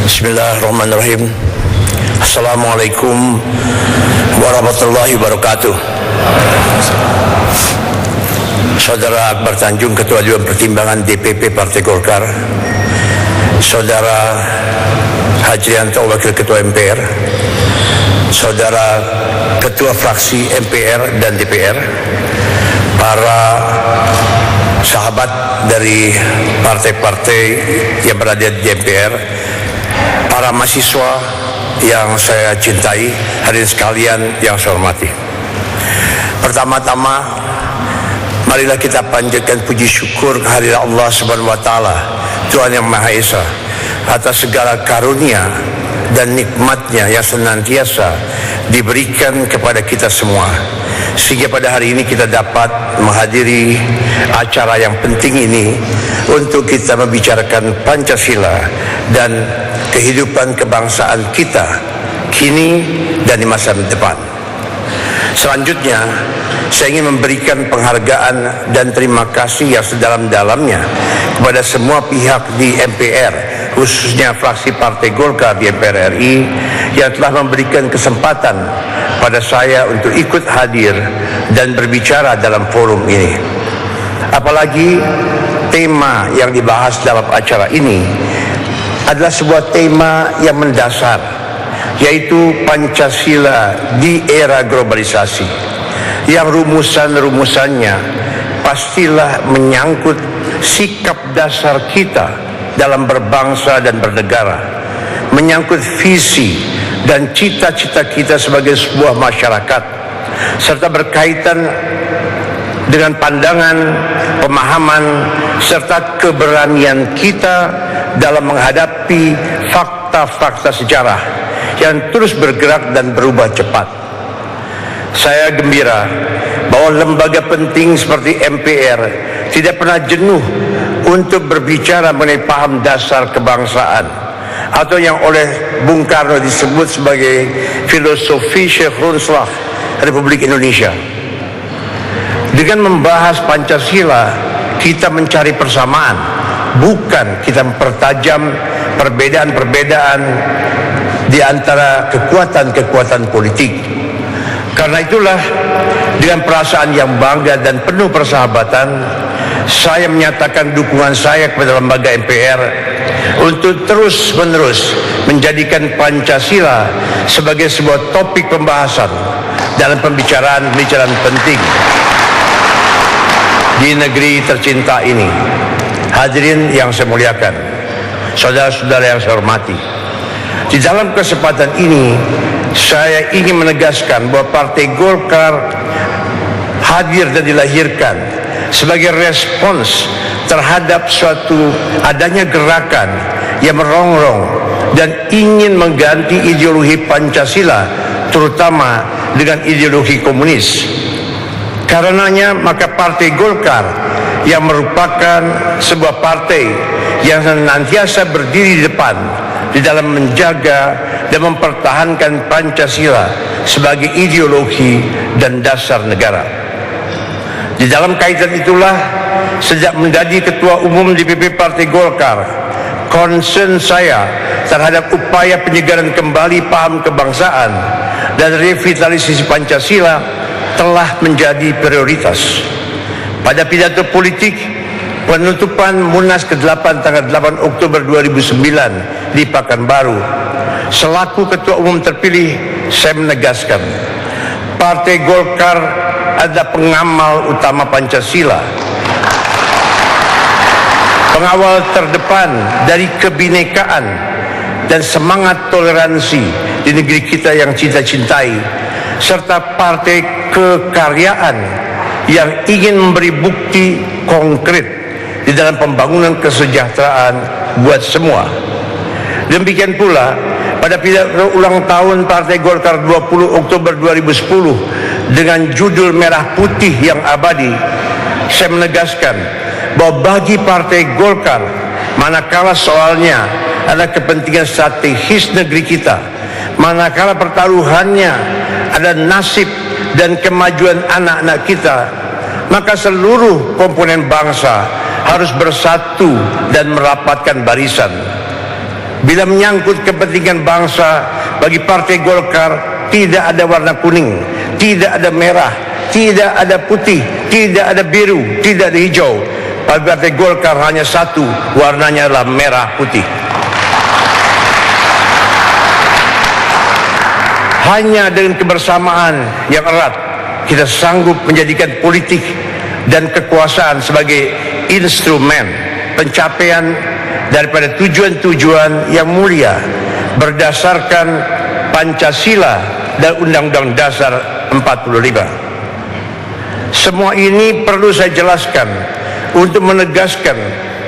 Bismillahirrahmanirrahim. Assalamualaikum warahmatullahi wabarakatuh. Saudara Akbar Tanjung, Ketua Dewan Pertimbangan DPP Partai Golkar, Saudara Hajrianto, Wakil Ketua MPR, Saudara Ketua Fraksi MPR dan DPR, para sahabat dari partai-partai yang berada di MPR, para mahasiswa yang saya cintai, hadirin sekalian yang saya hormati. Pertama-tama, marilah kita panjatkan puji syukur kehadirat Allah Subhanahu wa taala, Tuhan yang Maha Esa, atas segala karunia dan nikmatnya yang senantiasa diberikan kepada kita semua, sehingga pada hari ini kita dapat menghadiri acara yang penting ini untuk kita membicarakan Pancasila dan kehidupan kebangsaan kita kini dan di masa depan. Selanjutnya, saya ingin memberikan penghargaan dan terima kasih yang sedalam-dalamnya kepada semua pihak di MPR, khususnya fraksi Partai Golkar di MPR RI, yang telah memberikan kesempatan pada saya untuk ikut hadir dan berbicara dalam forum ini. Apalagi tema yang dibahas dalam acara ini adalah sebuah tema yang mendasar, yaitu Pancasila di era globalisasi, yang rumusan-rumusannya pastilah menyangkut sikap dasar kita dalam berbangsa dan bernegara, menyangkut visi dan cita-cita kita sebagai sebuah masyarakat, serta berkaitan dengan pandangan, pemahaman, serta keberanian kita dalam menghadapi fakta-fakta sejarah yang terus bergerak dan berubah cepat. Saya gembira bahwa lembaga penting seperti MPR tidak pernah jenuh untuk berbicara mengenai paham dasar kebangsaan, atau yang oleh Bung Karno disebut sebagai filosofi Syekhrunslah Republik Indonesia. Dengan membahas Pancasila, kita mencari persamaan, bukan kita mempertajam perbedaan-perbedaan di antara kekuatan-kekuatan politik. Karena itulah, dengan perasaan yang bangga dan penuh persahabatan, saya menyatakan dukungan saya kepada lembaga MPR untuk terus-menerus menjadikan Pancasila sebagai sebuah topik pembahasan dalam pembicaraan-pembicaraan penting di negeri tercinta ini. Hadirin yang saya muliakan, saudara-saudara yang saya hormati, di dalam kesempatan ini saya ingin menegaskan bahwa Partai Golkar hadir dan dilahirkan sebagai respons terhadap suatu adanya gerakan yang merongrong dan ingin mengganti ideologi Pancasila, terutama dengan ideologi komunis. Karenanya maka Partai Golkar yang merupakan sebuah partai yang senantiasa berdiri di depan di dalam menjaga dan mempertahankan Pancasila sebagai ideologi dan dasar negara. Di dalam kaitan itulah, sejak menjadi Ketua Umum DPP Partai Golkar, concern saya terhadap upaya penyegaran kembali paham kebangsaan dan revitalisasi Pancasila telah menjadi prioritas. Pada pidato politik penutupan Munas ke-8 tanggal 8 Oktober 2009 di Pekanbaru, selaku Ketua Umum terpilih, saya menegaskan Partai Golkar adalah pengamal utama Pancasila, pengawal terdepan dari kebinekaan dan semangat toleransi di negeri kita yang kita cintai, serta partai kekaryaan yang ingin memberi bukti konkret di dalam pembangunan kesejahteraan buat semua. Demikian pula pada pidato ulang tahun Partai Golkar 20 Oktober 2010 dengan judul Merah Putih yang Abadi, saya menegaskan bahwa bagi Partai Golkar, manakala soalnya adalah kepentingan strategis negeri kita, manakala pertaruhannya ada nasib dan kemajuan anak-anak kita, maka seluruh komponen bangsa harus bersatu dan merapatkan barisan. Bila menyangkut kepentingan bangsa, bagi Partai Golkar tidak ada warna kuning, tidak ada merah, tidak ada putih, tidak ada biru, tidak ada hijau. Bagi Partai Golkar hanya satu, warnanya adalah merah putih. Hanya dengan kebersamaan yang erat kita sanggup menjadikan politik dan kekuasaan sebagai instrumen pencapaian daripada tujuan-tujuan yang mulia berdasarkan Pancasila dan Undang-Undang Dasar 45. Semua ini perlu saya jelaskan untuk menegaskan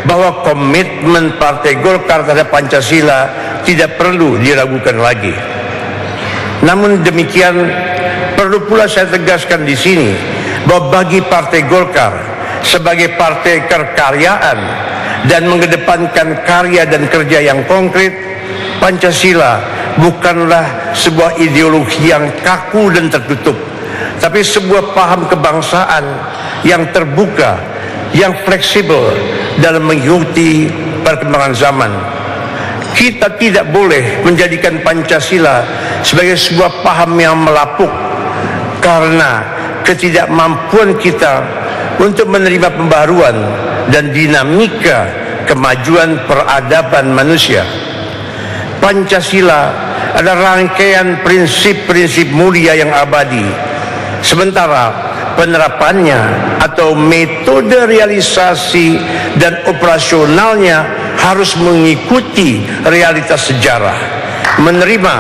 bahwa komitmen Partai Golkar terhadap Pancasila tidak perlu diragukan lagi. Namun demikian, perlu pula saya tegaskan di sini bahwa bagi Partai Golkar sebagai partai kekaryaan dan mengedepankan karya dan kerja yang konkret, Pancasila bukanlah sebuah ideologi yang kaku dan tertutup, tapi sebuah paham kebangsaan yang terbuka, yang fleksibel dalam mengikuti perkembangan zaman. Kita tidak boleh menjadikan Pancasila sebagai sebuah paham yang melapuk karena ketidakmampuan kita untuk menerima pembaruan dan dinamika kemajuan peradaban manusia. Pancasila adalah rangkaian prinsip-prinsip mulia yang abadi, sementara penerapannya atau metode realisasi dan operasionalnya harus mengikuti realitas sejarah, menerima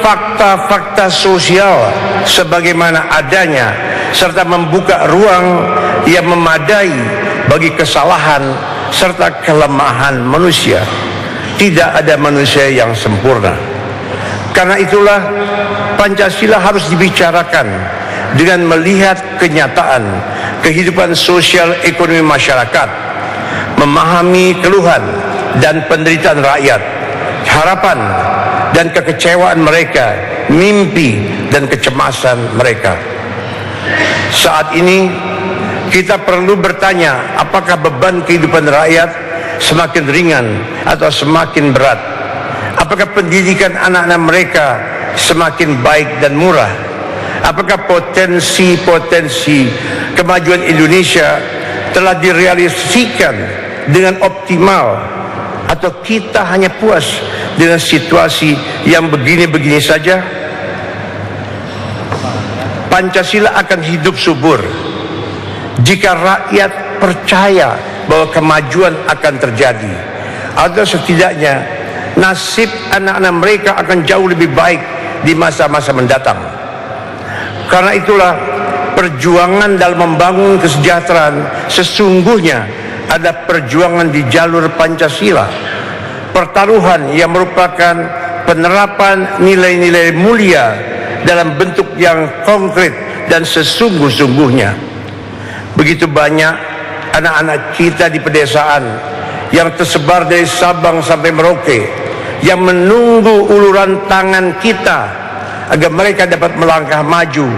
fakta-fakta sosial sebagaimana adanya, serta membuka ruang yang memadai bagi kesalahan serta kelemahan manusia. Tidak ada manusia yang sempurna. Karena itulah Pancasila harus dibicarakan dengan melihat kenyataan kehidupan sosial ekonomi masyarakat, memahami keluhan dan penderitaan rakyat, harapan dan kekecewaan mereka, mimpi dan kecemasan mereka. Saat ini kita perlu bertanya, apakah beban kehidupan rakyat semakin ringan atau semakin berat? Apakah pendidikan anak-anak mereka semakin baik dan murah? Apakah potensi-potensi kemajuan Indonesia telah direalisasikan dengan optimal, atau kita hanya puas dengan situasi yang begini-begini saja? Pancasila akan hidup subur jika rakyat percaya bahwa kemajuan akan terjadi, atau setidaknya nasib anak-anak mereka akan jauh lebih baik di masa-masa mendatang. Karena itulah perjuangan dalam membangun kesejahteraan sesungguhnya ada perjuangan di jalur Pancasila, pertaruhan yang merupakan penerapan nilai-nilai mulia dalam bentuk yang konkret dan sesungguh-sungguhnya. Begitu banyak anak-anak kita di pedesaan yang tersebar dari Sabang sampai Merauke yang menunggu uluran tangan kita agar mereka dapat melangkah maju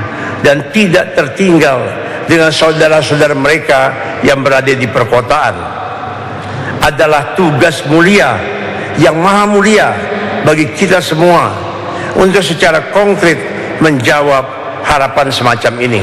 dan tidak tertinggal dengan saudara-saudara mereka yang berada di perkotaan. Adalah tugas mulia yang maha mulia bagi kita semua untuk secara konkret menjawab harapan semacam ini.